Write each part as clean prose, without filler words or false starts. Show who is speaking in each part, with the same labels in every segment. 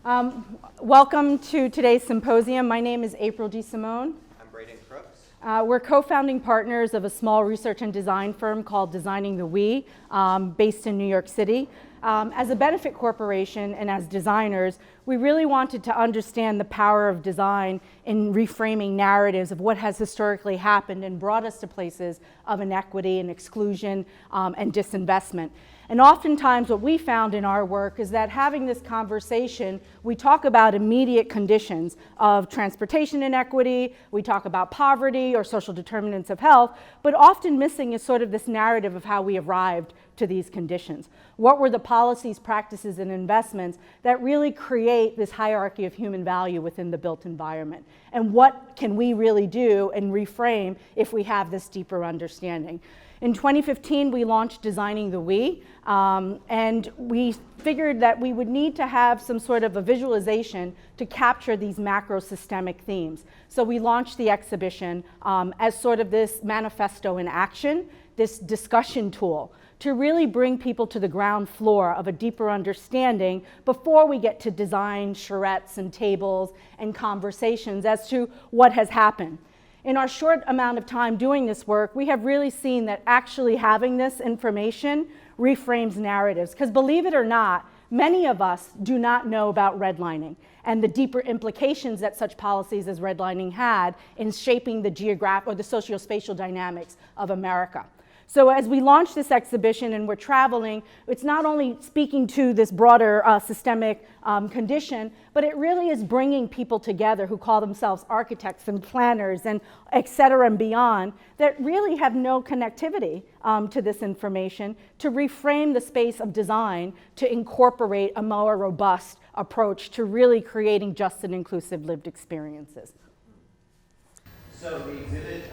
Speaker 1: Welcome to today's symposium. My name is April G. Simone.
Speaker 2: I'm Braden Crooks.
Speaker 1: We're co-founding partners of a small research and design firm called Designing the We, based in New York City. As a benefit corporation and as designers, we really wanted to understand the power of design in reframing narratives of what has historically happened and brought us to places of inequity and exclusion and disinvestment. And oftentimes what we found in our work is that having this conversation, we talk about immediate conditions of transportation inequity, we talk about poverty or social determinants of health, but often missing is sort of this narrative of how we arrived to these conditions. What were the policies, practices, and investments that really create this hierarchy of human value within the built environment? And what can we really do and reframe if we have this deeper understanding? In 2015, we launched Designing the We, and we figured that we would need to have some sort of a visualization to capture these macro systemic themes. So we launched the exhibition as sort of this manifesto in action, this discussion tool, to really bring people to the ground floor of a deeper understanding before we get to design charrettes and tables and conversations as to what has happened. In our short amount of time doing this work, we have really seen that actually having this information reframes narratives. Because believe it or not, many of us do not know about redlining and the deeper implications that such policies as redlining had in shaping the geographic or the socio-spatial dynamics of America. So as we launch this exhibition and we're traveling, it's not only speaking to this broader systemic condition, but it really is bringing people together who call themselves architects and planners and et cetera and beyond that really have no connectivity to this information to reframe the space of design to incorporate a more robust approach to really creating just and inclusive lived experiences.
Speaker 2: So the exhibit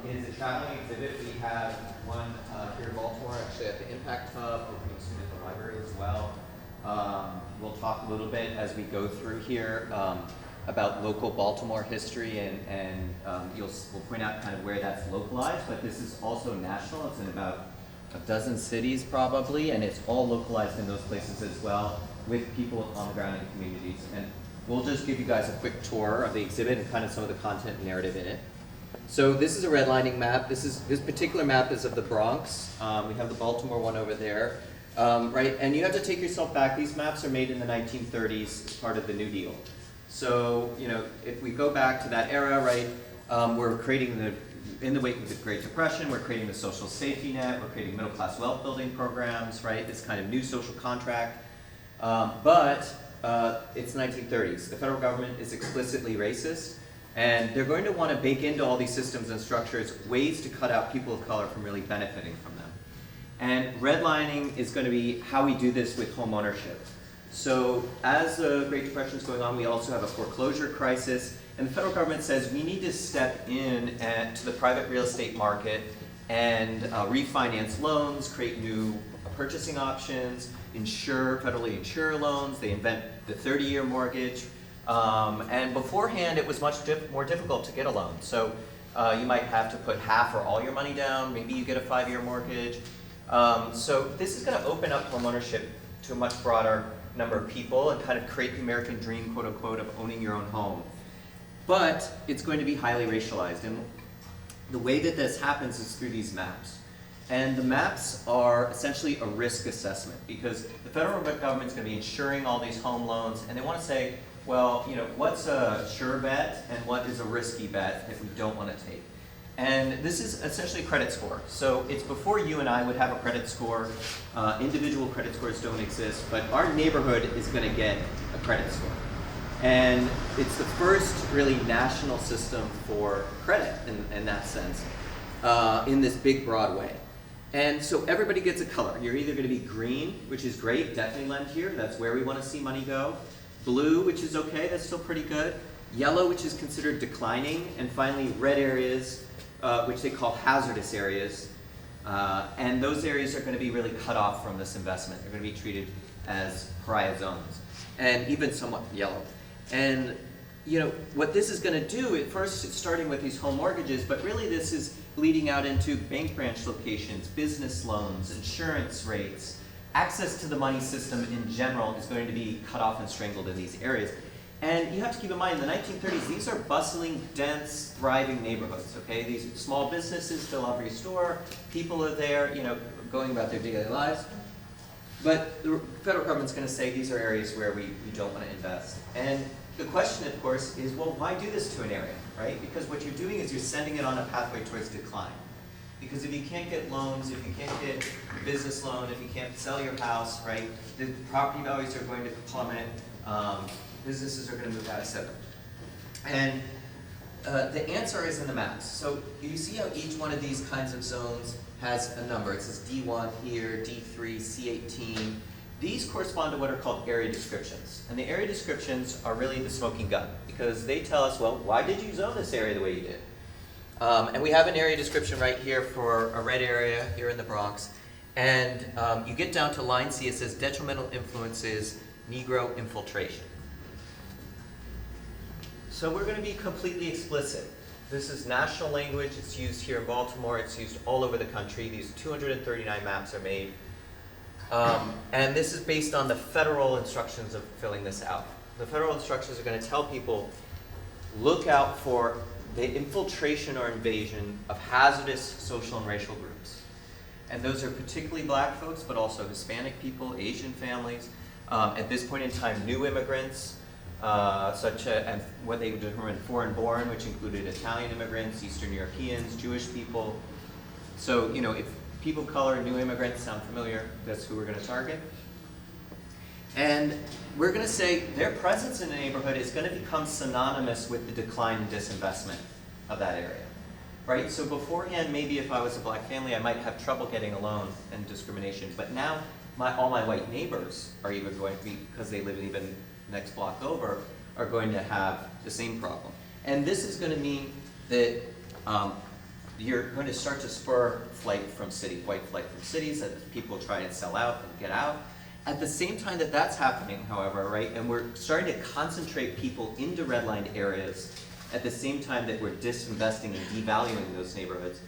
Speaker 2: is a traveling exhibit. We have one here in Baltimore, actually at the Impact Hub, opening soon at the library as well. We'll talk a little bit as we go through here about local Baltimore history, and we'll point out kind of where that's localized, but this is also national. It's in about a dozen cities probably, and it's all localized in those places as well with people on the ground in communities. And we'll just give you guys a quick tour of the exhibit and kind of some of the content and narrative in it. So this is a redlining map. This particular map is of the Bronx. We have the Baltimore one over there, right? And you have to take yourself back. These maps are made in the 1930s as part of the New Deal. So, you know, if we go back to that era, right, we're creating in the wake of the Great Depression, we're creating the social safety net, we're creating middle-class wealth building programs, right? This kind of new social contract. But it's 1930s. The federal government is explicitly racist. And they're going to want to bake into all these systems and structures ways to cut out people of color from really benefiting from them. And redlining is going to be how we do this with home ownership. So as the Great Depression is going on, we also have a foreclosure crisis. And the federal government says we need to step in to the private real estate market and refinance loans, create new purchasing options, federally insure loans. They invent the 30-year mortgage. And beforehand, it was much more difficult to get a loan. So you might have to put half or all your money down. Maybe you get a 5-year mortgage. So this is going to open up homeownership to a much broader number of people and kind of create the American dream, quote unquote, of owning your own home. But it's going to be highly racialized. And the way that this happens is through these maps. And the maps are essentially a risk assessment because the federal government's going to be insuring all these home loans, and they want to say, well, you know, what's a sure bet and what is a risky bet that we don't want to take? And this is essentially a credit score. So it's before you and I would have a credit score. Individual credit scores don't exist, but our neighborhood is going to get a credit score. And it's the first really national system for credit in that sense, in this big, broad way. And so everybody gets a color. You're either going to be green, which is great, definitely lend here. That's where we want to see money go. Blue, which is okay, that's still pretty good. Yellow, which is considered declining. And finally, red areas, which they call hazardous areas. And those areas are going to be really cut off from this investment. They're going to be treated as pariah zones, and even somewhat yellow. And you know, what this is going to do, at first it's starting with these home mortgages, but really this is bleeding out into bank branch locations, business loans, insurance rates, access to the money system in general is going to be cut off and strangled in these areas. And you have to keep in mind, in the 1930s, these are bustling, dense, thriving neighborhoods, okay? These small businesses fill every store, people are there, you know, going about their daily lives. But the federal government's going to say these are areas where we don't want to invest. And the question, of course, is, well, why do this to an area, right? Because what you're doing is you're sending it on a pathway towards decline. Because if you can't get loans, if you can't get a business loan, if you can't sell your house, right, the property values are going to plummet, businesses are going to move out, etc. And the answer is in the maps. So you see how each one of these kinds of zones has a number. It says D1 here, D3, C18. These correspond to what are called area descriptions. And the area descriptions are really the smoking gun, because they tell us, well, why did you zone this area the way you did? And we have an area description right here for a red area here in the Bronx. And you get down to line C, it says detrimental influences, Negro infiltration. So we're going to be completely explicit. This is national language. It's used here in Baltimore. It's used all over the country. These 239 maps are made. And this is based on the federal instructions of filling this out. The federal instructions are going to tell people, look out for the infiltration or invasion of hazardous social and racial groups. And those are particularly black folks, but also Hispanic people, Asian families. At this point in time, new immigrants, and what they would determine foreign-born, which included Italian immigrants, Eastern Europeans, Jewish people. So, you know, if people of color, new immigrants sound familiar, that's who we're going to target. And we're going to say their presence in the neighborhood is going to become synonymous with the decline and disinvestment of that area, right? So beforehand, maybe if I was a black family, I might have trouble getting a loan and discrimination. But now, all my white neighbors are even going to be, because they live even next block over, are going to have the same problem. And this is going to mean that you're going to start to spur flight from cities, white flight from cities, as people try and sell out and get out. At the same time that that's happening, however, right, and we're starting to concentrate people into redlined areas at the same time that we're disinvesting and devaluing those neighborhoods,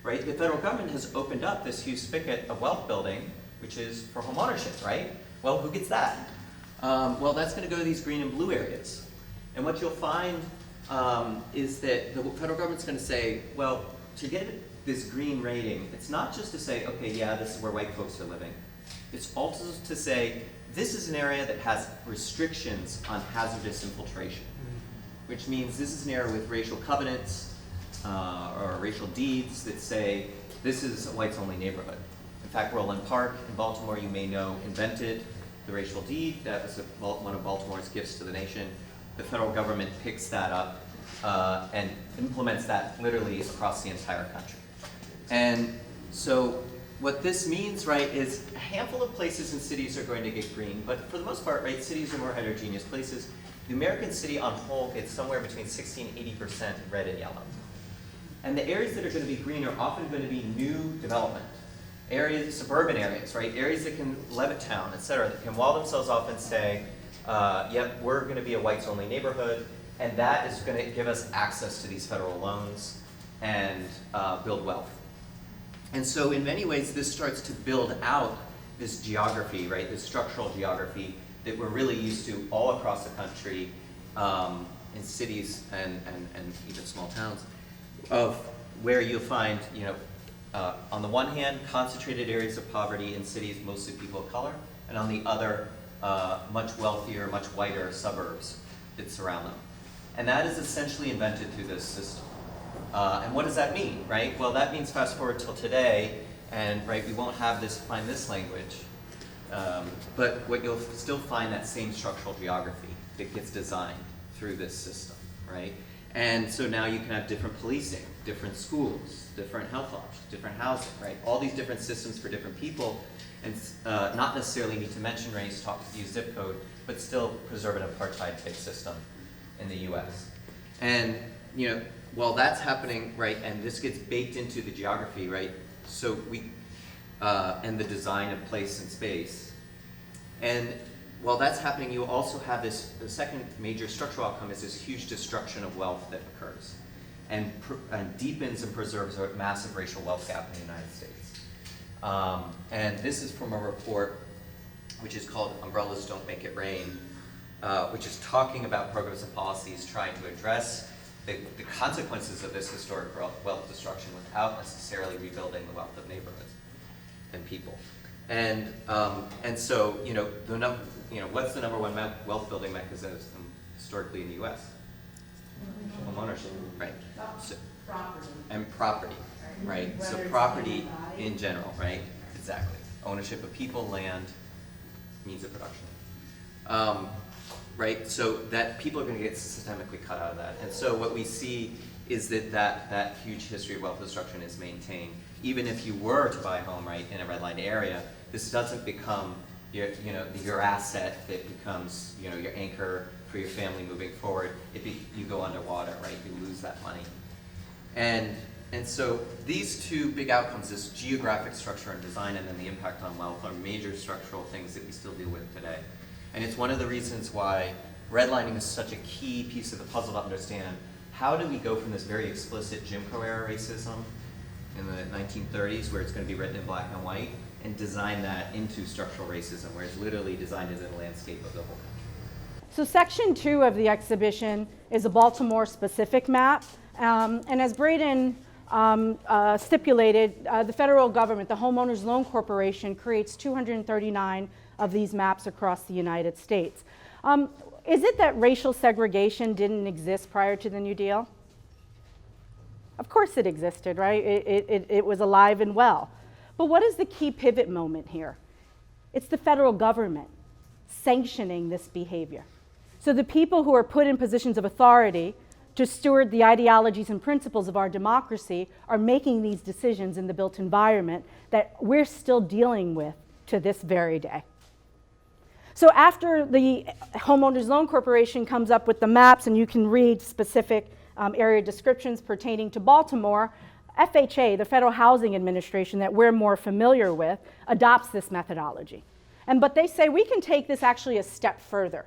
Speaker 2: right, the federal government has opened up this huge spigot of wealth building, which is for home ownership, right? Well, who gets that? Well, that's going to go to these green and blue areas. And what you'll find is that the federal government's going to say, well, to get this green rating, it's not just to say, okay, yeah, this is where white folks are living. It's also to say, this is an area that has restrictions on hazardous infiltration, which means this is an area with racial covenants or racial deeds that say, this is a whites-only neighborhood. In fact, Roland Park in Baltimore, you may know, invented the racial deed. That was one of Baltimore's gifts to the nation. The federal government picks that up and implements that literally across the entire country. And so what this means, right, is a handful of places and cities are going to get green, but for the most part, right, cities are more heterogeneous places. The American city on whole gets somewhere between 60 and 80% red and yellow. And the areas that are going to be green are often going to be new development. Areas, suburban areas, right? Areas that can Levittown, et cetera, that can wall themselves off and say, yep, we're going to be a whites-only neighborhood, and that is going to give us access to these federal loans and build wealth. And so in many ways, this starts to build out this geography, right? This structural geography that we're really used to all across the country in cities and even small towns, of where you'll find, you know, on the one hand, concentrated areas of poverty in cities, mostly people of color, and on the other, much wealthier, much whiter suburbs that surround them. And that is essentially invented through this system. And what does that mean, right? Well, that means fast forward till today, and right, we won't have find this language, but what you'll still find that same structural geography that gets designed through this system, right? And so now you can have different policing, different schools, different health options, different housing, right? All these different systems for different people, and not necessarily need to mention race, use zip code, but still preserve an apartheid-based system in the US. And, you know, while that's happening, right, and this gets baked into the geography, right, so and the design of place and space. And while that's happening, you also have the second major structural outcome is this huge destruction of wealth that occurs and deepens and preserves a massive racial wealth gap in the United States. And this is from a report which is called Umbrellas Don't Make It Rain, which is talking about programs and policies trying to address the consequences of this historic wealth destruction without necessarily rebuilding the wealth of neighborhoods and people. And so, what's the number one wealth building mechanism historically in the U.S.? Home ownership, right? So, and property, right? So property in general, right? Exactly. Ownership of people, land, means of production. Right? So that people are going to get systemically cut out of that. And so what we see is that huge history of wealth destruction is maintained. Even if you were to buy a home, right, in a redlined area, this doesn't become your asset that becomes, your anchor for your family moving forward. You go underwater, right? You lose that money. And so these two big outcomes, this geographic structure and design and then the impact on wealth, are major structural things that we still deal with today. And it's one of the reasons why redlining is such a key piece of the puzzle to understand how do we go from this very explicit Jim Crow era racism in the 1930s, where it's going to be written in black and white, and design that into structural racism, where it's literally designed as a landscape of the whole country.
Speaker 1: So section 2 of the exhibition is a Baltimore-specific map. And as Braden stipulated, the federal government, the Homeowners Loan Corporation, creates 239 of these maps across the United States. Is it that racial segregation didn't exist prior to the New Deal? Of course it existed, right? It was alive and well. But what is the key pivot moment here? It's the federal government sanctioning this behavior. So the people who are put in positions of authority to steward the ideologies and principles of our democracy are making these decisions in the built environment that we're still dealing with to this very day. So after the Homeowners Loan Corporation comes up with the maps, and you can read specific area descriptions pertaining to Baltimore, FHA, the Federal Housing Administration that we're more familiar with, adopts this methodology. But they say we can take this actually a step further.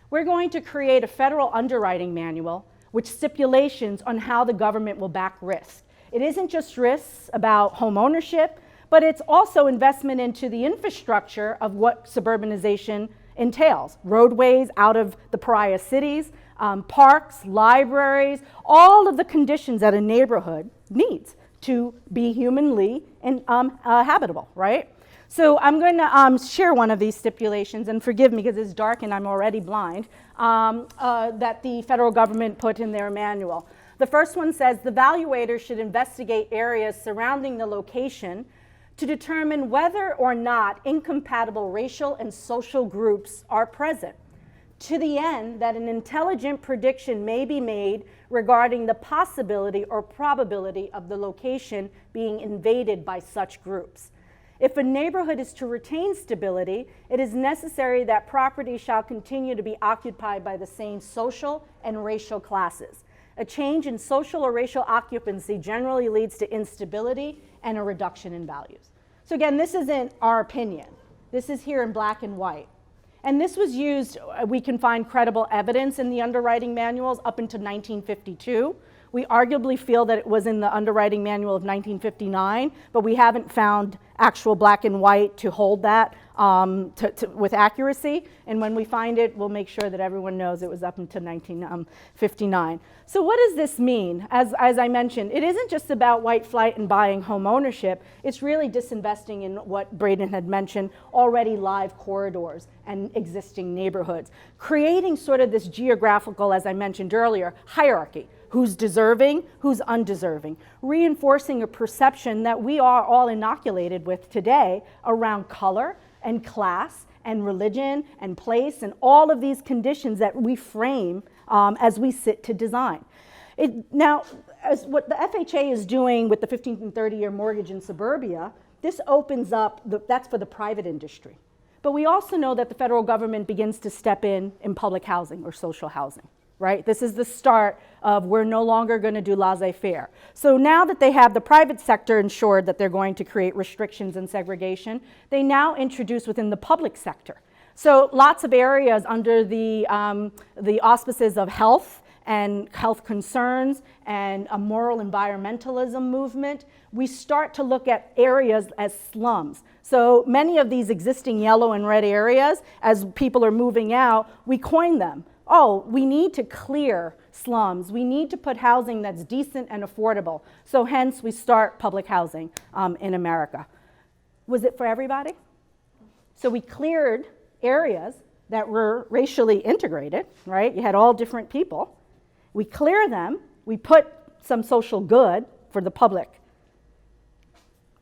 Speaker 1: We're going to create a federal underwriting manual with stipulations on how the government will back risk. It isn't just risks about home ownership, but it's also investment into the infrastructure of what suburbanization entails. Roadways out of the pariah cities, parks, libraries, all of the conditions that a neighborhood needs to be humanly and habitable, right? So I'm going to share one of these stipulations, and forgive me because it's dark and I'm already blind, that the federal government put in their manual. The first one says the valuator should investigate areas surrounding the location to determine whether or not incompatible racial and social groups are present, to the end that an intelligent prediction may be made regarding the possibility or probability of the location being invaded by such groups. If a neighborhood is to retain stability, it is necessary that property shall continue to be occupied by the same social and racial classes. A change in social or racial occupancy generally leads to instability and a reduction in values. So again, this isn't our opinion. This is here in black and white. And this was used, we can find credible evidence in the underwriting manuals up until 1952. We arguably feel that it was in the underwriting manual of 1959, but we haven't found actual black and white to hold that with accuracy. And when we find it, we'll make sure that everyone knows it was up until 1959. So what does this mean? As I mentioned, it isn't just about white flight and buying home ownership. It's really disinvesting in what Braden had mentioned, already live corridors and existing neighborhoods. Creating sort of this geographical, as I mentioned earlier, hierarchy. Who's deserving, who's undeserving, reinforcing a perception that we are all inoculated with today around color and class and religion and place and all of these conditions that we frame as we sit to design. Now, as what the FHA is doing with the 15 and 30-year mortgage in suburbia, this opens up, that's for the private industry. But we also know that the federal government begins to step in public housing or social housing. Right? This is the start of we're no longer going to do laissez-faire. So now that they have the private sector ensured that they're going to create restrictions and segregation, they now introduce within the public sector. So lots of areas under the auspices of health and health concerns and a moral environmentalism movement, we start to look at areas as slums. So many of these existing yellow and red areas, as people are moving out, we coin them. Oh, we need to clear slums. We need to put housing that's decent and affordable. So hence we start public housing in America. Was it for everybody? So we cleared areas that were racially integrated, right? You had all different people. We clear them, we put some social good for the public.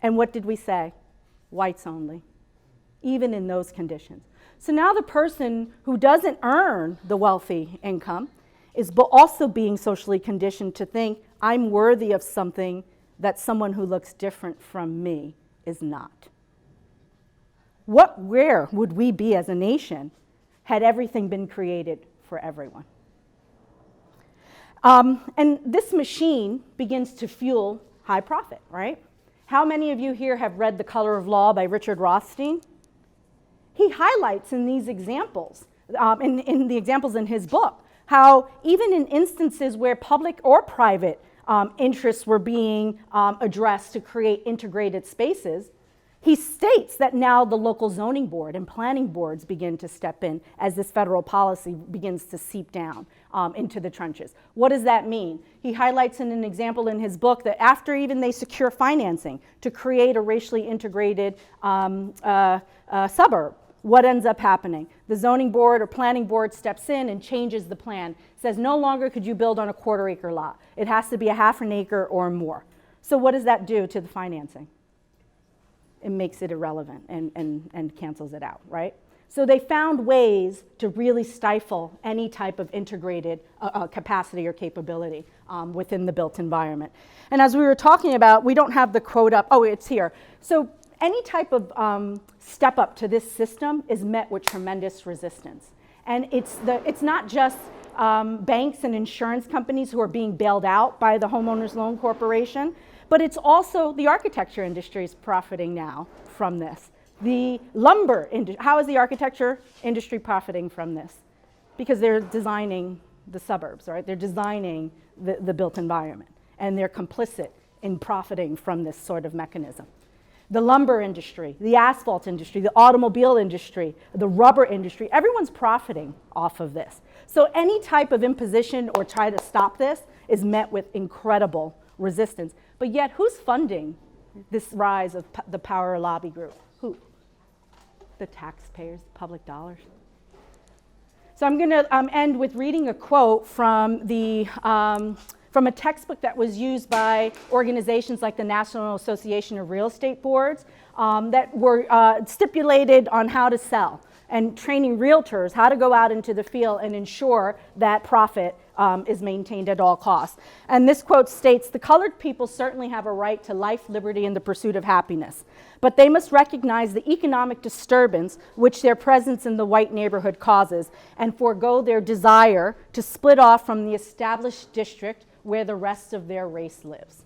Speaker 1: And what did we say? Whites only, even in those conditions. So now the person who doesn't earn the wealthy income is also being socially conditioned to think, I'm worthy of something that someone who looks different from me is not. Where would we be as a nation had everything been created for everyone? And this machine begins to fuel high profit, right? How many of you here have read The Color of Law by Richard Rothstein? He highlights in these examples, in the examples in his book, how even in instances where public or private interests were being addressed to create integrated spaces, he states that now the local zoning board and planning boards begin to step in as this federal policy begins to seep down into the trenches. What does that mean? He highlights in an example in his book that after even they secure financing to create a racially integrated suburb, what ends up happening? The zoning board or planning board steps in and changes the plan. Says no longer could you build on a quarter-acre lot. It has to be a half an acre or more. So what does that do to the financing? It makes it irrelevant and cancels it out, right? So they found ways to really stifle any type of integrated capacity or capability within the built environment. And as we were talking about, we don't have the quote up. Oh, it's here. So any type of step up to this system is met with tremendous resistance. And it's not just banks and insurance companies who are being bailed out by the Homeowners Loan Corporation, but it's also the architecture industry is profiting now from this. The lumber industry, how is the architecture industry profiting from this? Because they're designing the suburbs, right? They're designing the built environment, and they're complicit in profiting from this sort of mechanism. The lumber industry, the asphalt industry, the automobile industry, the rubber industry, everyone's profiting off of this. So any type of imposition or try to stop this is met with incredible resistance. But yet, who's funding this rise of the power lobby group? Who? The taxpayers, public dollars. So I'm going to end with reading a quote from a textbook that was used by organizations like the National Association of Real Estate Boards that were stipulated on how to sell and training realtors how to go out into the field and ensure that profit is maintained at all costs. And this quote states, "The colored people certainly have a right to life, liberty, and the pursuit of happiness, but they must recognize the economic disturbance which their presence in the white neighborhood causes and forego their desire to split off from the established district where the rest of their race lives."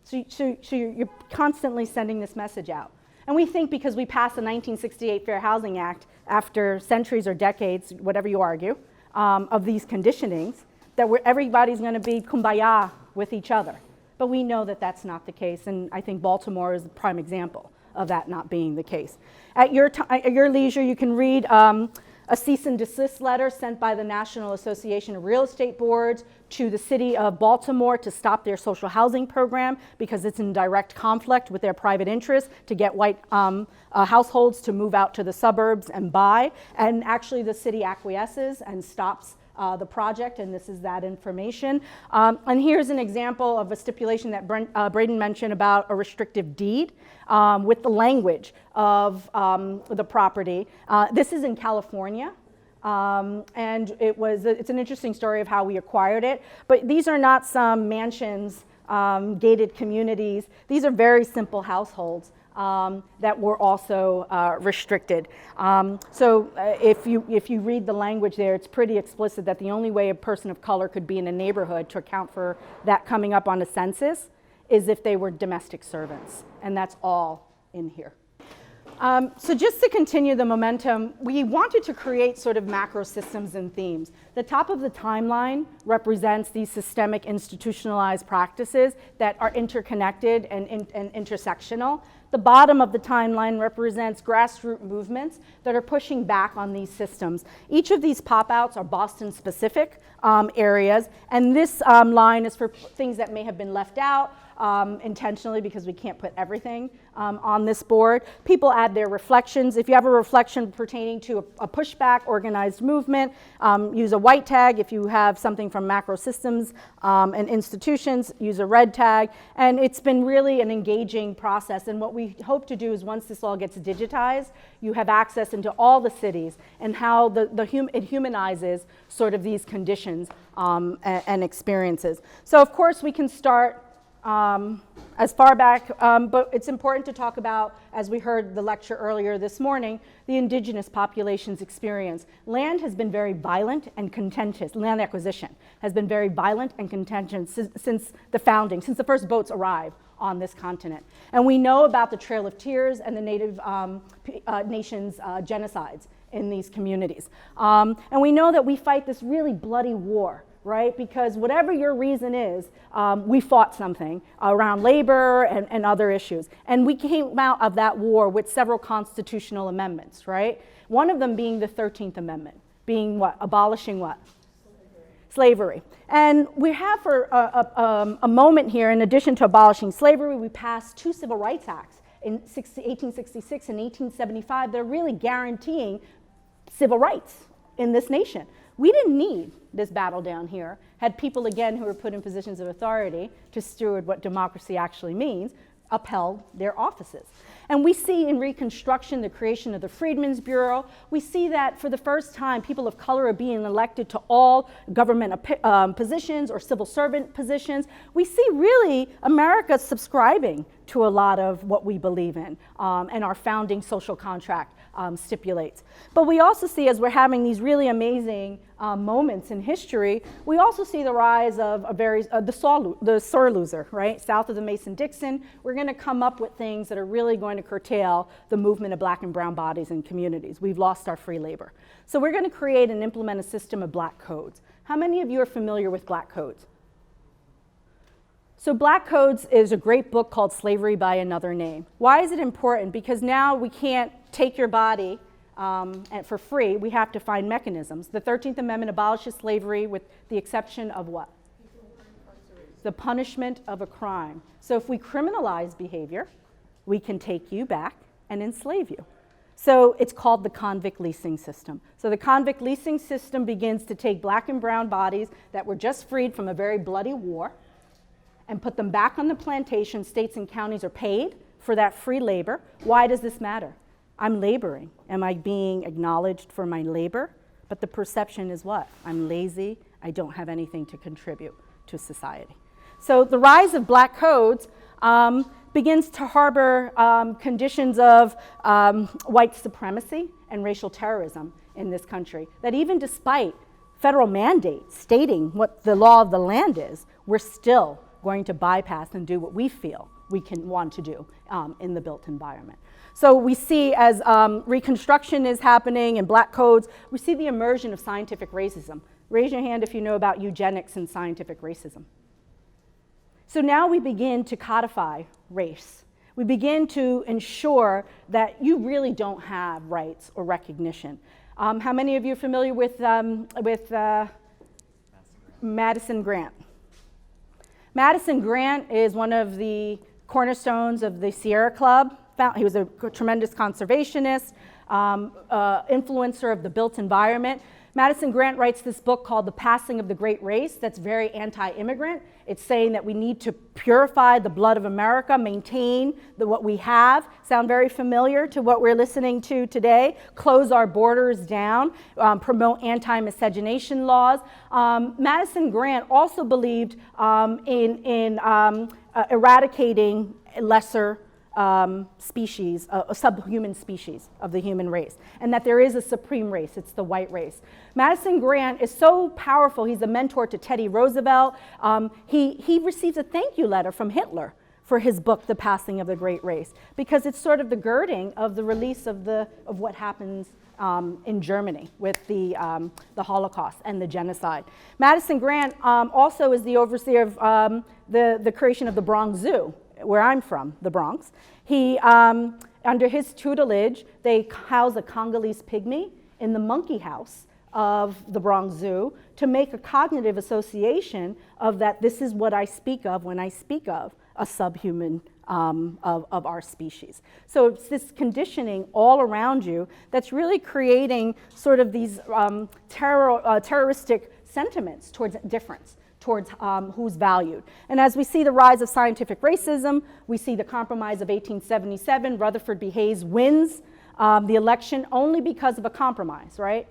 Speaker 1: So you're constantly sending this message out. And we think because we passed the 1968 Fair Housing Act after centuries or decades, whatever you argue, of these conditionings, that everybody's going to be kumbaya with each other. But we know that that's not the case, and I think Baltimore is a prime example of that not being the case. At your leisure, you can read a cease and desist letter sent by the National Association of Real Estate Boards to the city of Baltimore to stop their social housing program because it's in direct conflict with their private interests to get white households to move out to the suburbs and buy. And actually the city acquiesces and stops the project, and this is that information. And here's an example of a stipulation that Braden mentioned about a restrictive deed with the language of the property. This is in California, and it's an interesting story of how we acquired it, but these are not some mansions, gated communities. These are very simple households that were also restricted. So if you read the language there, it's pretty explicit that the only way a person of color could be in a neighborhood to account for that coming up on a census is if they were domestic servants, and that's all in here. So just to continue the momentum, we wanted to create sort of macro systems and themes. The top of the timeline represents these systemic institutionalized practices that are interconnected and intersectional. The bottom of the timeline represents grassroots movements that are pushing back on these systems. Each of these pop-outs are Boston-specific areas, and this line is for things that may have been left out intentionally because we can't put everything on this board. People add their reflections. If you have a reflection pertaining to a pushback organized movement, use a white tag. If you have something from macro systems and institutions, use a red tag. And it's been really an engaging process. And what we hope to do is once this all gets digitized, you have access into all the cities and how it humanizes sort of these conditions and experiences. So of course we can start as far back, but it's important to talk about, as we heard the lecture earlier this morning, the indigenous population's experience. Land has been very violent and contentious. Land acquisition has been very violent and contentious since the founding, since the first boats arrived on this continent. And we know about the Trail of Tears and the Native nations' genocides in these communities. And we know that we fight this really bloody war, right? Because whatever your reason is, we fought something around labor and other issues. And we came out of that war with several constitutional amendments, right? One of them being the 13th Amendment, being what? Abolishing what? Slavery. And we have for a moment here, in addition to abolishing slavery, we passed 2 civil rights acts in 1866 and 1875. They're really guaranteeing civil rights in this nation. We didn't need this battle down here had people, again, who were put in positions of authority to steward what democracy actually means, upheld their offices. And we see in Reconstruction the creation of the Freedmen's Bureau. We see that for the first time, people of color are being elected to all government positions or civil servant positions. We see really America subscribing to a lot of what we believe in and our founding social contract stipulates. But we also see, as we're having these really amazing moments in history, we also see the rise of the sore loser, right? South of the Mason-Dixon, we're going to come up with things that are really going to curtail the movement of black and brown bodies and communities. We've lost our free labor. So we're going to create and implement a system of black codes. How many of you are familiar with black codes? So Black Codes is a great book called Slavery by Another Name. Why is it important? Because now we can't take your body and for free. We have to find mechanisms. The 13th Amendment abolishes slavery with the exception of what? The punishment of a crime. So if we criminalize behavior, we can take you back and enslave you. So it's called the convict leasing system. So the convict leasing system begins to take black and brown bodies that were just freed from a very bloody war and put them back on the plantation. States and counties are paid for that free labor. Why does this matter? I'm laboring. Am I being acknowledged for my labor? But the perception is what? I'm lazy. I don't have anything to contribute to society. So the rise of black codes begins to harbor conditions of white supremacy and racial terrorism in this country, that even despite federal mandates stating what the law of the land is, we're still going to bypass and do what we feel we can want to do in the built environment. So we see as Reconstruction is happening and black codes, we see the immersion of scientific racism. Raise your hand if you know about eugenics and scientific racism. So now we begin to codify race. We begin to ensure that you really don't have rights or recognition. How many of you are familiar with Madison Grant? Madison Grant is one of the cornerstones of the Sierra Club. He was a tremendous conservationist, influencer of the built environment. Madison Grant writes this book called The Passing of the Great Race that's very anti-immigrant. It's saying that we need to purify the blood of America, maintain what we have. Sound very familiar to what we're listening to today? Close our borders down, promote anti-miscegenation laws. Madison Grant also believed in eradicating lesser species, a subhuman species of the human race, and that there is a supreme race, it's the white race. Madison Grant is so powerful, he's a mentor to Teddy Roosevelt. He receives a thank you letter from Hitler for his book, The Passing of the Great Race, because it's sort of the girding of the release of what happens in Germany with the Holocaust and the genocide. Madison Grant also is the overseer of the creation of the Bronx Zoo, where I'm from, the Bronx. He, under his tutelage, they house a Congolese pygmy in the monkey house of the Bronx Zoo to make a cognitive association of that this is what I speak of when I speak of a subhuman of our species. So it's this conditioning all around you that's really creating sort of these terroristic sentiments towards difference, towards who's valued. And as we see the rise of scientific racism, we see the compromise of 1877, Rutherford B. Hayes wins the election only because of a compromise, right?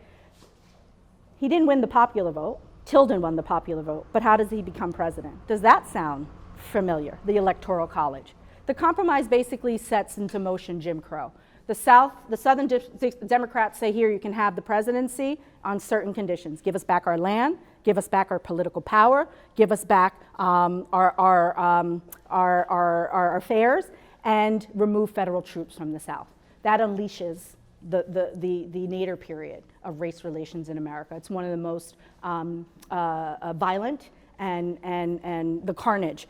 Speaker 1: He didn't win the popular vote. Tilden won the popular vote, but how does he become president? Does that sound familiar, the Electoral College? The compromise basically sets into motion Jim Crow. The Southern Democrats say here you can have the presidency on certain conditions. Give us back our land, give us back our political power, give us back our affairs, and remove federal troops from the South. That unleashes the nadir period of race relations in America. It's one of the most violent and the carnage.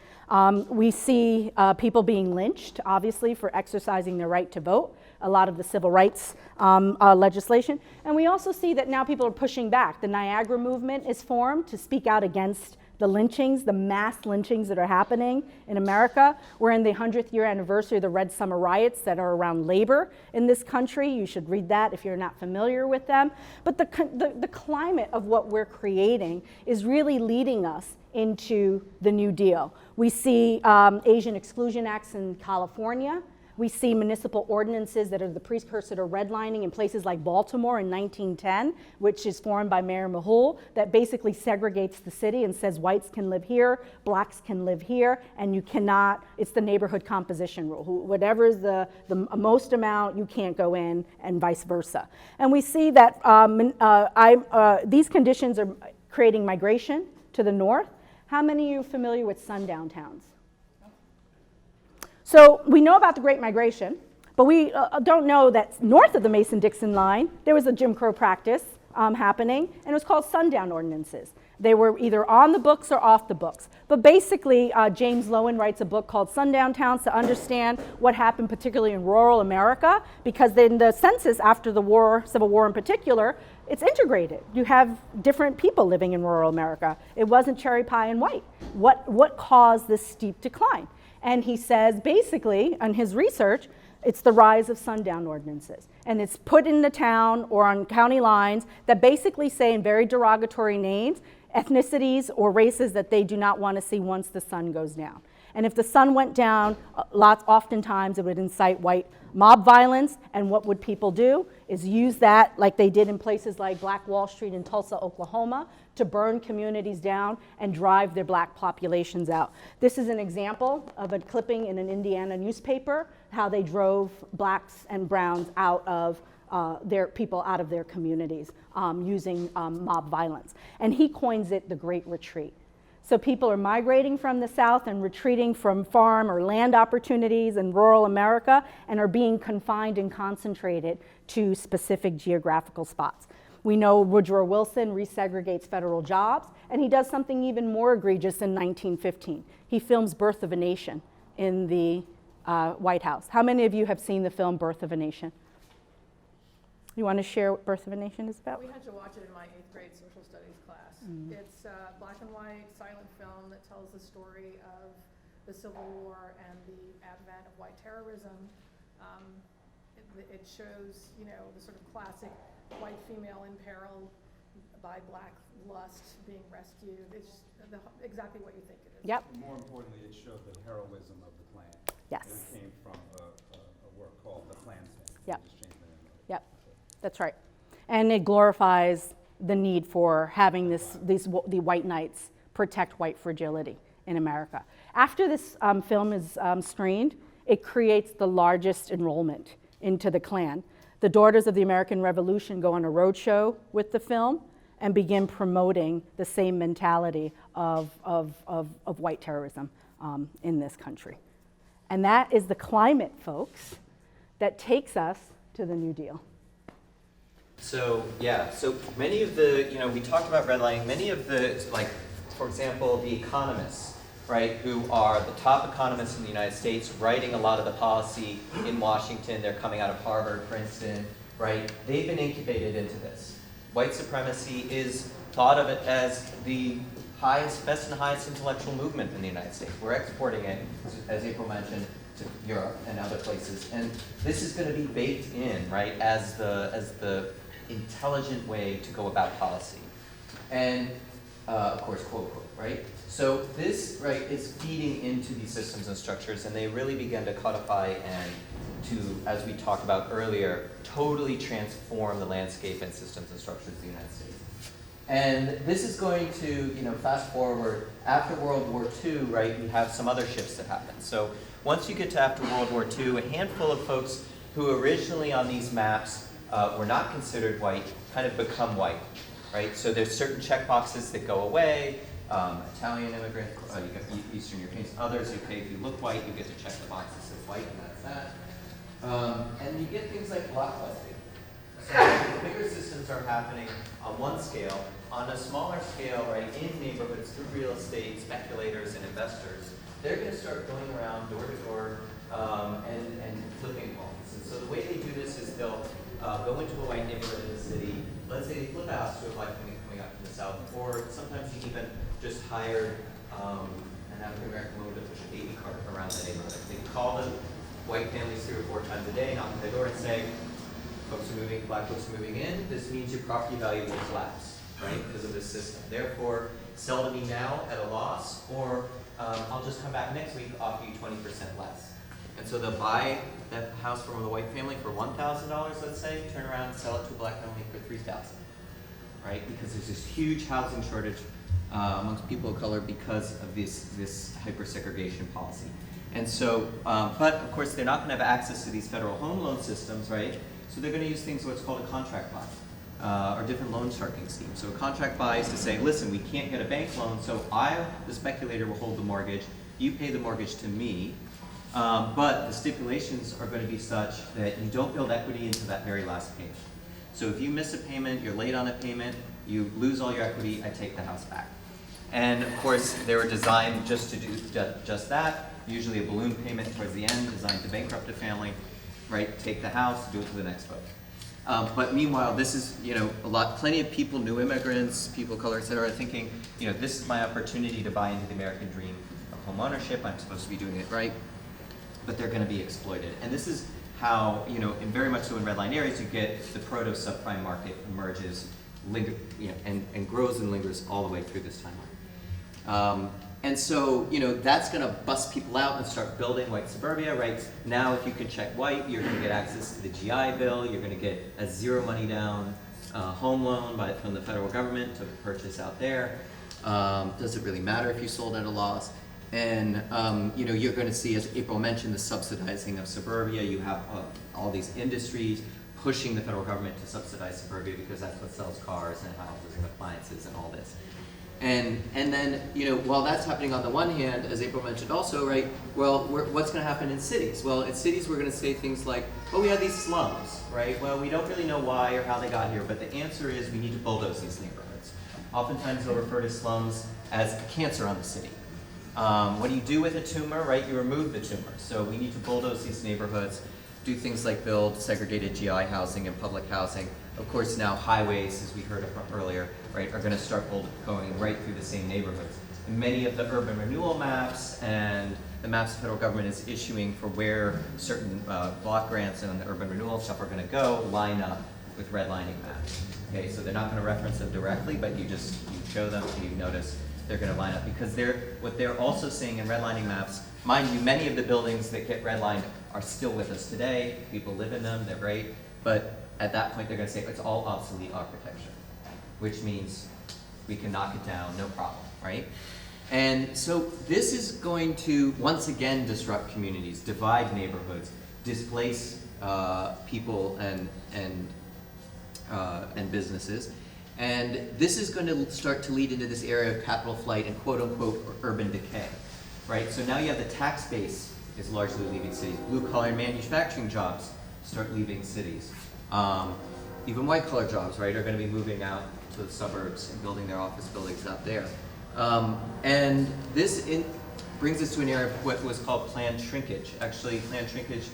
Speaker 1: We see people being lynched, obviously, for exercising their right to vote, a lot of the civil rights legislation. And we also see that now people are pushing back. The Niagara movement is formed to speak out against the lynchings, the mass lynchings that are happening in America. We're in the 100th year anniversary of the Red Summer riots that are around labor in this country. You should read that if you're not familiar with them. But the climate of what we're creating is really leading us into the New Deal. We see Asian exclusion acts in California. We see municipal ordinances that are the precursor to redlining in places like Baltimore in 1910, which is formed by Mayor Mahul, that basically segregates the city and says whites can live here, blacks can live here, and you cannot, it's the neighborhood composition rule. Whatever is the most amount, you can't go in, and vice versa. And we see that these conditions are creating migration to the north. How many of you are familiar with sundown towns? So we know about the Great Migration, but we don't know that north of the Mason-Dixon line, there was a Jim Crow practice happening, and it was called sundown ordinances. They were either on the books or off the books. But basically, James Lowen writes a book called Sundown Towns to understand what happened, particularly in rural America, because then the census after the war, Civil War in particular, it's integrated. You have different people living in rural America. It wasn't cherry pie and white. What caused this steep decline? And he says, basically, on his research, it's the rise of sundown ordinances. And it's put in the town or on county lines that basically say in very derogatory names, ethnicities or races that they do not want to see once the sun goes down. And if the sun went down, oftentimes it would incite white mob violence, and what would people do is use that, like they did in places like Black Wall Street in Tulsa, Oklahoma, to burn communities down and drive their black populations out. This is an example of a clipping in an Indiana newspaper, how they drove blacks and browns out of their people out of their communities using mob violence. And he coins it the Great Retreat. So people are migrating from the South and retreating from farm or land opportunities in rural America and are being confined and concentrated to specific geographical spots. We know Woodrow Wilson resegregates federal jobs, and he does something even more egregious in 1915. He films Birth of a Nation in the White House. How many of you have seen the film Birth of a Nation? You want to share what Birth of a Nation is about?
Speaker 3: We had to watch it in my 8th grade social studies class. It's a black and white silent film that tells the story of the Civil War and the advent of white terrorism. It shows, you know, the sort of classic white female in peril by black lust being rescued. It's exactly what you think it is.
Speaker 1: Yep.
Speaker 4: More importantly, it showed the heroism of the Klan.
Speaker 1: Yes.
Speaker 4: It came from a work called The Klansman.
Speaker 1: Yep.
Speaker 4: Just changed the name of it.
Speaker 1: Yep, that's right. And it glorifies the need for having the white knights protect white fragility in America. After this film is screened, it creates the largest enrollment into the Klan. The Daughters of the American Revolution go on a roadshow with the film and begin promoting the same mentality of white terrorism in this country. And that is the climate, folks, that takes us to the New Deal.
Speaker 2: So, yeah, so many of the, we talked about redlining, many of the, like, for example, the economists, right, who are the top economists in the United States, writing a lot of the policy in Washington, they're coming out of Harvard, Princeton, right, they've been incubated into this. White supremacy is thought of it as the best and highest intellectual movement in the United States. We're exporting it, as April mentioned, to Europe and other places. And this is going to be baked in, right, as the intelligent way to go about policy. And, of course, quote, quote, right? So this, right, is feeding into these systems and structures, and they really begin to codify and to, as we talked about earlier, totally transform the landscape and systems and structures of the United States. And this is going to, fast forward, after World War II, right, we have some other shifts that happen. So once you get to after World War II, a handful of folks who originally on these maps were not considered white kind of become white, right? So there's certain checkboxes that go away. Italian immigrant, you get Eastern Europeans, others, okay, if you look white, you get to check the box that says white, and that's that. And you get things like blockbusting. So bigger systems are happening on one scale. On a smaller scale, right, in neighborhoods through real estate, speculators and investors, they're going to start going around door to door and flipping homes. And so the way they do this is they'll go into a white neighborhood in the city. Let's say they flip a house to a black family coming up from the south, or sometimes you even just hired an African American woman to push a baby cart around the neighborhood. They call the white families 3 or 4 times a day, knock on their door and say, folks are moving, black folks are moving in, this means your property value will collapse, right, because of this system. Therefore, sell to me now at a loss, or I'll just come back next week, offer you 20% less. And so they'll buy that house from the white family for $1,000, let's say, turn around and sell it to a black family for $3,000, right? Because there's this huge housing shortage amongst people of color because of this hyper-segregation policy. And so, but of course, they're not going to have access to these federal home loan systems, right? So they're going to use things what's called a contract buy, or different loan sharking schemes. So a contract buy is to say, listen, we can't get a bank loan, so the speculator, will hold the mortgage. You pay the mortgage to me, but the stipulations are going to be such that you don't build equity into that very last payment. So if you miss a payment, you're late on a payment, you lose all your equity, I take the house back. And of course, they were designed just to do just that. Usually a balloon payment towards the end, designed to bankrupt a family, right? Take the house, do it to the next vote. But meanwhile, this is, plenty of people, new immigrants, people of color, et cetera, are thinking, this is my opportunity to buy into the American dream of home ownership. I'm supposed to be doing it right, but they're going to be exploited. And this is how, in very much so in redline areas, you get the proto-subprime market emerges, and grows and lingers all the way through this timeline. And so, that's going to bust people out and start building white suburbia, right? Now, if you can check white, you're going to get access to the GI Bill. You're going to get a zero money down home loan from the federal government to purchase out there. Does it really matter if you sold at a loss? And, you're going to see, as April mentioned, the subsidizing of suburbia. You have all these industries pushing the federal government to subsidize suburbia because that's what sells cars and houses and appliances and all this. And then, while that's happening on the one hand, as April mentioned also, right, well, what's going to happen in cities? Well, in cities, we're going to say things like, oh, we have these slums, right? Well, we don't really know why or how they got here, but the answer is we need to bulldoze these neighborhoods. Oftentimes, they'll refer to slums as a cancer on the city. What do you do with a tumor, right? You remove the tumor. So we need to bulldoze these neighborhoods, do things like build segregated GI housing and public housing. Of course, now highways, as we heard earlier, right, are going to start going right through the same neighborhoods. And many of the urban renewal maps and the maps the federal government is issuing for where certain block grants and urban renewal stuff are going to go line up with redlining maps. Okay, so they're not going to reference them directly, but you show them and you notice they're going to line up because what they're also saying in redlining maps, mind you, many of the buildings that get redlined are still with us today. People live in them, they're great, but at that point they're going to say it's all obsolete architecture, which means we can knock it down, no problem, right? And so this is going to once again disrupt communities, divide neighborhoods, displace people and businesses. And this is going to start to lead into this area of capital flight and quote-unquote urban decay, right? So now you have the tax base is largely leaving cities. Blue-collar manufacturing jobs start leaving cities. Even white-collar jobs, right, are going to be moving out to the suburbs and building their office buildings out there. And this brings us to an area of what was called planned shrinkage. Actually, planned shrinkage,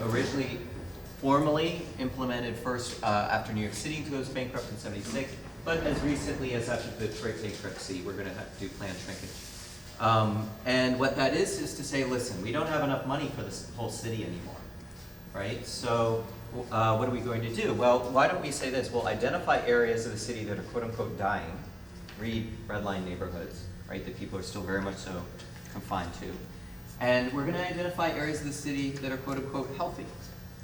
Speaker 2: originally formally implemented first after New York City goes bankrupt in '76, but as recently as after the Detroit bankruptcy, we're going to have to do planned shrinkage. And what that is to say, listen, we don't have enough money for this whole city anymore, right? So what are we going to do? Well, why don't we say this? We'll identify areas of the city that are quote unquote dying, read redline neighborhoods, right, that people are still very much so confined to. And we're going to identify areas of the city that are quote unquote healthy,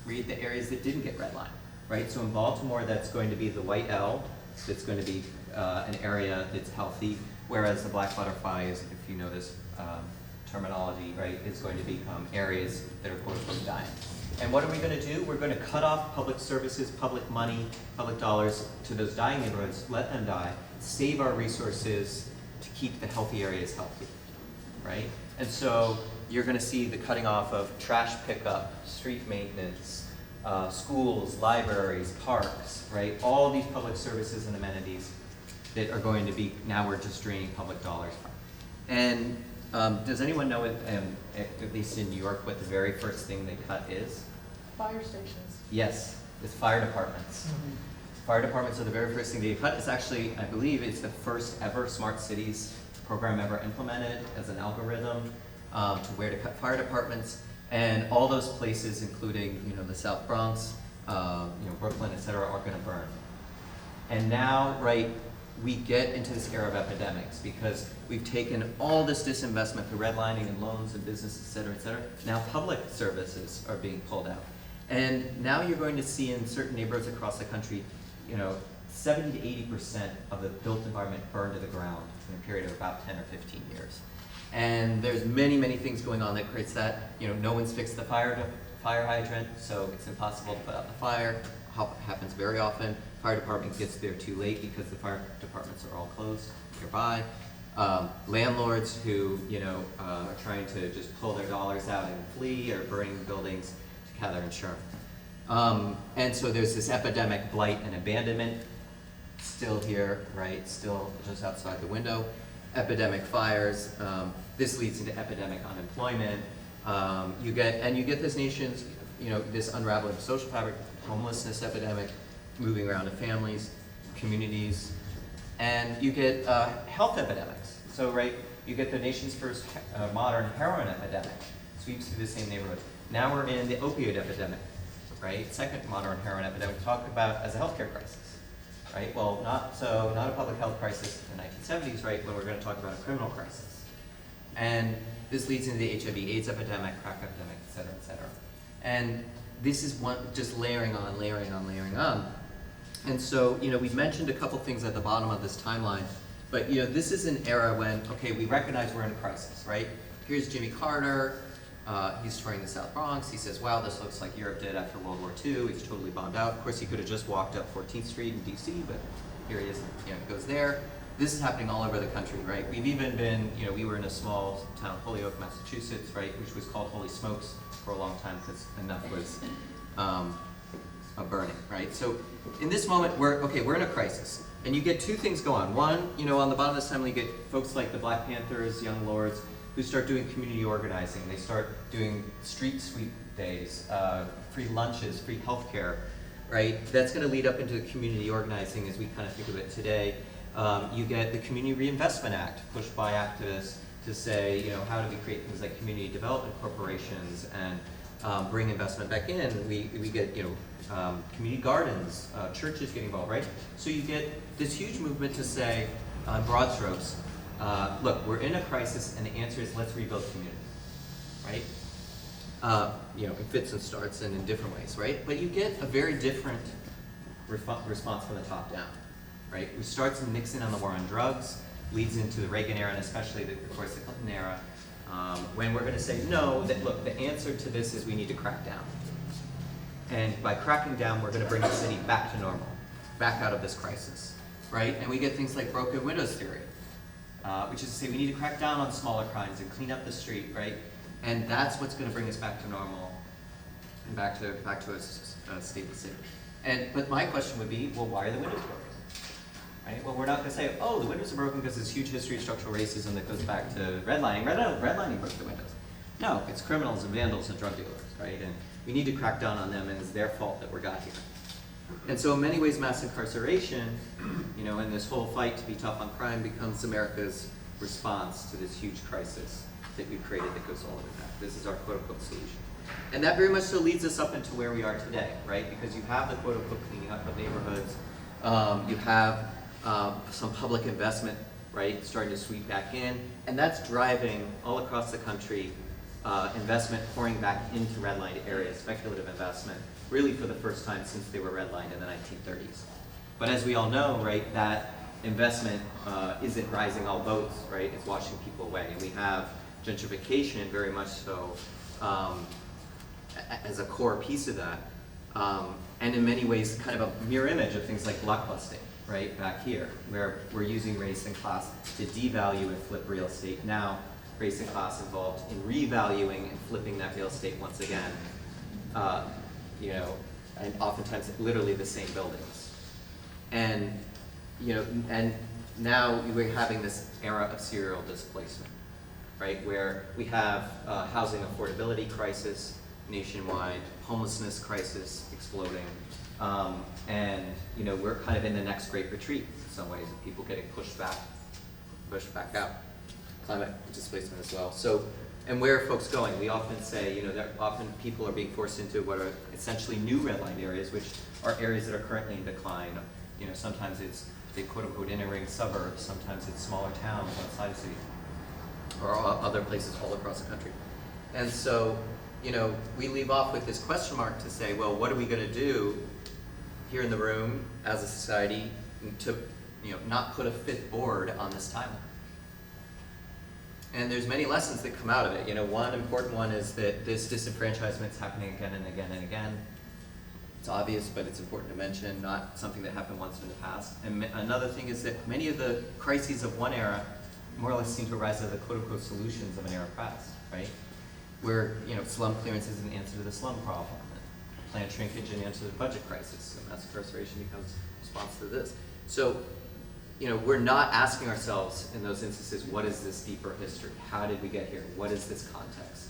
Speaker 2: read the areas that didn't get redlined, right? So in Baltimore, that's going to be the white L, that's going to be an area that's healthy, whereas the black butterfly is, if you know this terminology, right, is going to become areas that are quote unquote dying. And what are we going to do? We're going to cut off public services, public money, public dollars to those dying neighborhoods, let them die, save our resources to keep the healthy areas healthy, right? And so you're going to see the cutting off of trash pickup, street maintenance, schools, libraries, parks, right? All these public services and amenities that are going to be, now we're just draining public dollars from. And does anyone know, at least in New York, what the very first thing they cut is?
Speaker 3: Fire stations.
Speaker 2: Yes, it's fire departments. Fire departments are the very first thing they cut. It's actually, I believe, it's the first ever smart cities program ever implemented as an algorithm to where to cut fire departments. And all those places, including the South Bronx, Brooklyn, et cetera, are going to burn. And now, right, we get into this era of epidemics because we've taken all this disinvestment through redlining and loans and business, et cetera, et cetera. Now public services are being pulled out. And now you're going to see in certain neighborhoods across the country, 70 to 80% of the built environment burned to the ground in a period of about 10 or 15 years. And there's many, many things going on that creates that. No one's fixed the fire hydrant, so it's impossible to put out the fire. Happens very often. Fire department gets there too late because the fire departments are all closed nearby. Landlords who are trying to just pull their dollars out and flee or burning buildings to gather insurance. And so there's this epidemic blight and abandonment still here, right? Still just outside the window. Epidemic fires. This leads into epidemic unemployment. You get this nation's, this unraveling of social fabric, homelessness epidemic, moving around to families, communities, and you get health epidemics. So, right, you get the nation's first modern heroin epidemic, sweeps through the same neighborhood. Now we're in the opioid epidemic, right? Second modern heroin epidemic, talked about as a healthcare crisis, right? Well, not a public health crisis in the 1970s, right, when we're going to talk about a criminal crisis. And this leads into the HIV/AIDS epidemic, crack epidemic, et cetera, et cetera. And this is one just layering on, layering on, layering on. And so, we've mentioned a couple things at the bottom of this timeline, but this is an era when, okay, we recognize we're in a crisis, right? Here's Jimmy Carter, he's touring the South Bronx, he says, wow, this looks like Europe did after World War II, he's totally bombed out. Of course, he could have just walked up 14th Street in DC, but here he is, he goes there. This is happening all over the country, right? We've even been, we were in a small town, Holyoke, Massachusetts, right, which was called Holy Smokes for a long time because enough was burning, right? So in this moment, we're in a crisis. And you get two things go on. One, on the bottom of this timeline, you get folks like the Black Panthers, Young Lords, who start doing community organizing. They start doing street sweep days, free lunches, free healthcare, right? That's going to lead up into community organizing as we kind of think of it today. You get the Community Reinvestment Act, pushed by activists to say, how do we create things like community development corporations and bring investment back in. We get, community gardens, churches getting involved, right? So you get this huge movement to say, on broad strokes, look, we're in a crisis, and the answer is let's rebuild community, right? In fits and starts and in different ways, right? But you get a very different response from the top down, right? We start to mix in on the war on drugs, leads into the Reagan era, and especially, of course, the Clinton era, when we're going to say, no, that look, the answer to this is we need to crack down. And by cracking down, we're going to bring the city back to normal, back out of this crisis, right? And we get things like broken windows theory, which is to say we need to crack down on smaller crimes and clean up the street, right? And that's what's going to bring us back to normal and back to a stable state. But my question would be, well, why are the windows broken? Right? Well, we're not going to say, oh, the windows are broken because there's huge history of structural racism that goes back to redlining. Redlining broke the windows. No, it's criminals and vandals and drug dealers, right? And we need to crack down on them, and it's their fault that we got here. And so in many ways, mass incarceration, and this whole fight to be tough on crime becomes America's response to this huge crisis that we've created that goes all over that. This is our quote-unquote solution. And that very much so leads us up into where we are today, right? Because you have the quote-unquote cleaning up of neighborhoods. You have some public investment, right, starting to sweep back in. And that's driving all across the country investment pouring back into redlined areas, speculative investment, really for the first time since they were redlined in the 1930s. But as we all know, right, that investment isn't rising all boats, right? It's washing people away. And we have gentrification very much so as a core piece of that. And in many ways, kind of a mirror image of things like blockbusting, right, back here, where we're using race and class to devalue and flip real estate. Now, race and class involved in revaluing and flipping that real estate once again, and oftentimes literally the same buildings. And, and now we're having this era of serial displacement, right, where we have housing affordability crisis nationwide, homelessness crisis exploding, and we're kind of in the next great retreat in some ways, of people getting pushed back out. Climate displacement as well. So, and where are folks going? We often say, that often people are being forced into what are essentially new redlined areas, which are areas that are currently in decline. Sometimes it's the quote-unquote inner-ring suburbs, sometimes it's smaller towns outside of city, or other places all across the country. And so, we leave off with this question mark to say, well, what are we going to do here in the room as a society to, not put a fifth board on this timeline? And there's many lessons that come out of it. One important one is that this disenfranchisement is happening again and again and again. It's obvious, but it's important to mention, not something that happened once in the past. And another thing is that many of the crises of one era more or less seem to arise out of the quote-unquote solutions of an era past, right? Where, slum clearance is an answer to the slum problem, and planned shrinkage an answer to the budget crisis, and mass incarceration becomes a response to this. So, we're not asking ourselves in those instances, what is this deeper history? How did we get here? What is this context?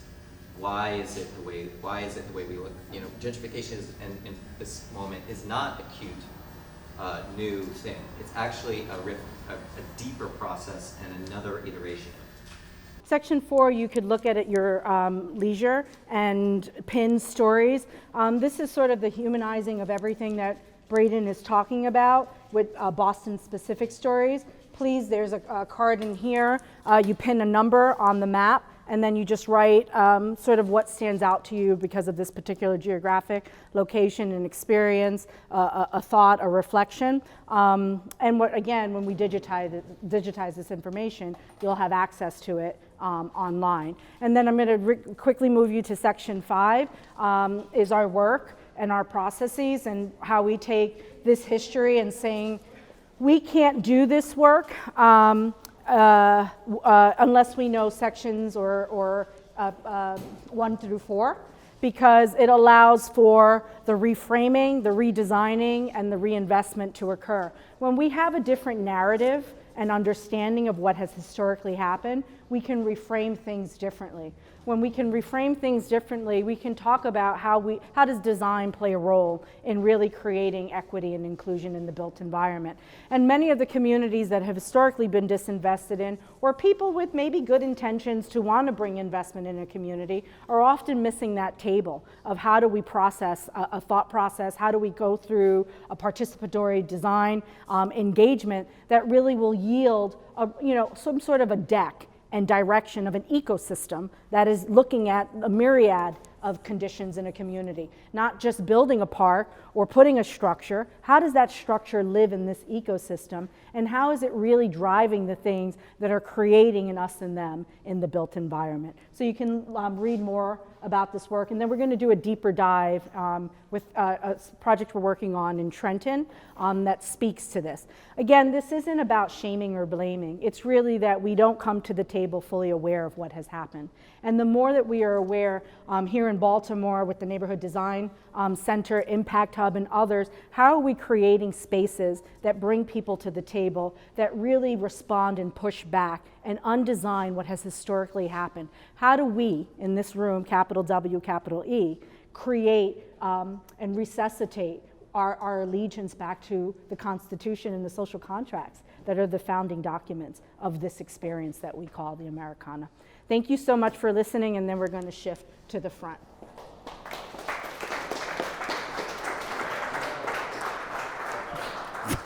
Speaker 2: Why is it the way we look? Gentrification in this moment is not acute, new thing. It's actually a deeper process and another iteration.
Speaker 1: Section 4, you could look at your leisure and pin stories. This is sort of the humanizing of everything that Braden is talking about with Boston-specific stories. Please, there's a card in here. You pin a number on the map, and then you just write sort of what stands out to you because of this particular geographic location and experience, a thought, a reflection. And when we digitize this information, you'll have access to it online. And then I'm going to quickly move you to Section 5, is our work and our processes and how we take this history and saying, we can't do this work unless we know sections or 1 through 4, because it allows for the reframing, the redesigning, and the reinvestment to occur. When we have a different narrative and understanding of what has historically happened, we can reframe things differently. When we can reframe things differently, we can talk about how does design play a role in really creating equity and inclusion in the built environment. And many of the communities that have historically been disinvested in, or people with maybe good intentions to want to bring investment in a community, are often missing that table of how do we process a thought process, how do we go through a participatory design engagement that really will yield some sort of a deck and direction of an ecosystem that is looking at a myriad of conditions in a community, not just building a park or putting a structure. How does that structure live in this ecosystem, and how is it really driving the things that are creating an us and them in the built environment? So you can read more about this work, and then we're going to do a deeper dive with a project we're working on in Trenton that speaks to this. Again, this isn't about shaming or blaming. It's really that we don't come to the table fully aware of what has happened. And the more that we are aware here in Baltimore with the Neighborhood Design Center, Impact Hub, and others, how are we creating spaces that bring people to the table, that really respond and push back and undesign what has historically happened? How do we, in this room, capital W, capital E, create and resuscitate our allegiance back to the Constitution and the social contracts that are the founding documents of this experience that we call the Americana? Thank you so much for listening, and then we're going to shift to the front.